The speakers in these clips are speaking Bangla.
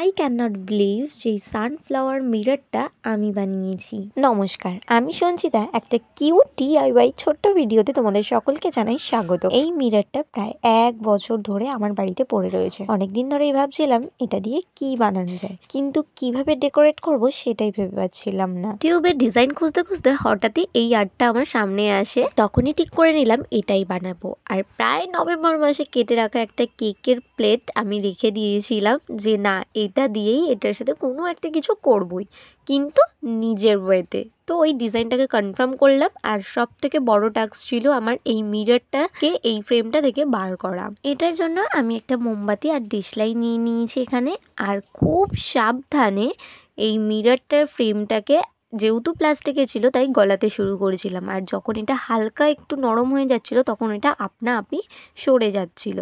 আই ক্যান নট বিলিভ যে সানফ্লাওয়ার মিররটা আমি বানিয়েছি। নমস্কার, আমি সঞ্চিতা। একটা কিউট DIY ছোট্ট ভিডিওতে তোমাদের সকলকে জানাই স্বাগত। এই মিররটা প্রায় 1 বছর ধরে আমার বাড়িতে পড়ে রয়েছে। অনেকদিন ধরেই ভাবছিলাম এটা দিয়ে কি বানানো যায়, কিন্তু কিভাবে ডেকোরেট করব সেটাই ভেবে পাচ্ছিলাম না। টিউবের ডিজাইন খুঁজতে খুঁজতে হঠাৎই এই আর্টটা আমার সামনে আসে। তখনই ঠিক করে নিলাম এটাই বানাবো। আর প্রায় নভেম্বর মাসে কেটে রাখা একটা কেকের প্লেট আমি রেখে দিয়েছিলাম যে না, এটা দিয়েই এটার সাথে কোনো একটা কিছু করবই, কিন্তু নিজের ওয়েতে। তো ওই ডিজাইনটাকে কনফার্ম করলাম। আর সব থেকে বড় টাস্ক ছিল আমার এই মিররটাকে এই ফ্রেমটা থেকে বার করা। এটার জন্য আমি একটা মোমবাতি আর দেশলাই নিয়ে নিয়েছি এখানে। আর খুব সাবধানে এই মিররটার ফ্রেমটাকে, যেহেতু প্লাস্টিকের ছিল তাই গলাতে শুরু করেছিলাম। আর যখন এটা হালকা একটু নরম হয়ে যাচ্ছিল তখন এটা আপনা আপনি সরে যাচ্ছিল।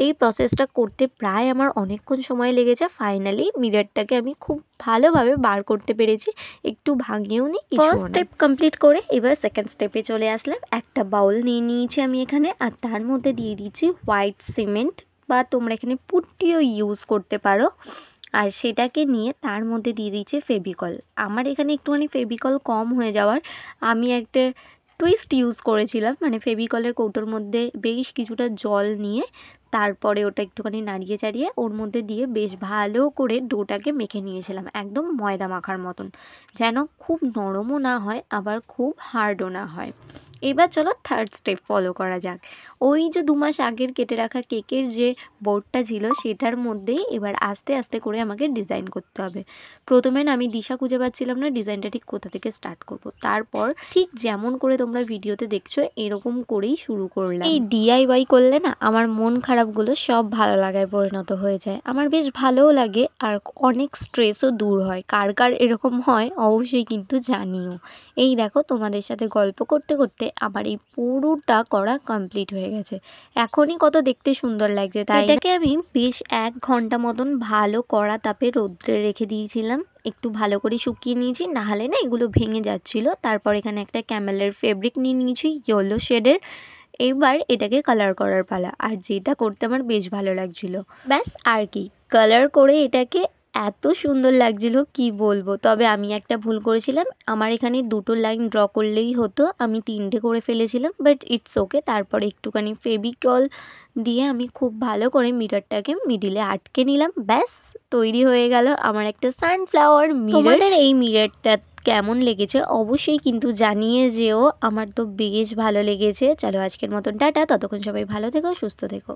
এই প্রসেসটা করতে প্রায় আমার অনেকক্ষণ সময় লেগেছে। ফাইনালি মিররটাকে আমি খুব ভালোভাবে বার করতে পেরেছি, একটু ভাঙিয়েও নি। ফার্স্ট স্টেপ কমপ্লিট করে এবার সেকেন্ড স্টেপে চলে আসলাম। একটা বাউল নিয়ে নিয়েছি আমি এখানে, আর তার মধ্যে দিয়ে দিচ্ছি হোয়াইট সিমেন্ট, বা তোমরা এখানে পুট্টিও ইউজ করতে পারো। আর সেটাকে নিয়ে তার মধ্যে দিয়ে দিচ্ছে ফেভিকল। আমার এখানে একটুখানি ফেভিকল কম হয়ে যাওয়ার আমি একটা টুইস্ট ইউজ করেছিলাম, মানে ফেভিকলের কৌটোর মধ্যে বেশ কিছুটা জল নিয়ে তারপরে ওটা একটুখানি নাড়িয়ে চাড়িয়ে ওর মধ্যে দিয়ে বেশ ভালো করে ডোটাকে মেখে নিয়েছিলাম, একদম ময়দা মাখার মতন, যেন খুব নরমও না হয় আবার খুব হার্ডও না হয়। এবার চলো থার্ড স্টেপ ফলো করা যাক। ওই যে 2 মাস আগের কেটে রাখা কেকের যে বোর্ডটা ছিল সেটার মধ্যেই এবার আস্তে আস্তে করে আমাকে ডিজাইন করতে হবে। প্রথমে না আমি দিশা খুঁজে পাচ্ছিলাম না ডিজাইনটা ঠিক কোথা থেকে স্টার্ট করব। তারপর ঠিক যেমন করে তোমরা ভিডিওতে দেখছো এরকম করেই শুরু করলাম। এই DIY করলে না আমার মন খারাপগুলো সব ভালো লাগায় পরিণত হয়ে যায়। আমার বেশ ভালোও লাগে আর অনেক স্ট্রেসও দূর হয়। কার কার এরকম হয় অবশ্যই কিন্তু জানিও। এই দেখো, তোমাদের সাথে গল্প করতে করতে আমার এই পুরোটা করা কমপ্লিট হয়ে গেছে। এখনই কত দেখতে সুন্দর লাগছে। তাই এটাকে আমি বেশ 1 ঘন্টা মতন ভালো কড়া তাপে রোদ্রে রেখে দিয়েছিলাম। একটু ভালো করে শুকিয়ে নিয়েছি, নাহলে না এগুলো ভেঙে যাচ্ছিল। তারপর এখানে একটা ক্যামেলের ফেব্রিক নিয়ে নিয়েছি ইয়েলো শেডের। এবার এটাকে কালার করার পালা, আর যেটা করতে আমার বেশ ভালো লাগছিল। ব্যাস আর কি, কালার করে এটাকে এত সুন্দর লাগছিল কি বলবো। তবে আমি একটা ভুল করেছিলাম, আমার এখানে 2টো লাইন ড্র করলেই হতো, আমি 3টে করে ফেলেছিলাম, বাট ইটস ওকে। তারপরে একটুখানি ফেভিকল দিয়ে আমি খুব ভালো করে মিররটাকে মিডিলে আটকে নিলাম। ব্যাস তৈরি হয়ে গেল আমার একটা সানফ্লাওয়ার মিরর। তোমাদের এই মিররটা কেমন লেগেছে অবশ্যই কিন্তু জানিয়ে যেও। আমার তো বেশ ভালো লেগেছে। চলো আজকের মতন টাটা, ততক্ষণ সবাই ভালো থেকো, সুস্থ থেকো।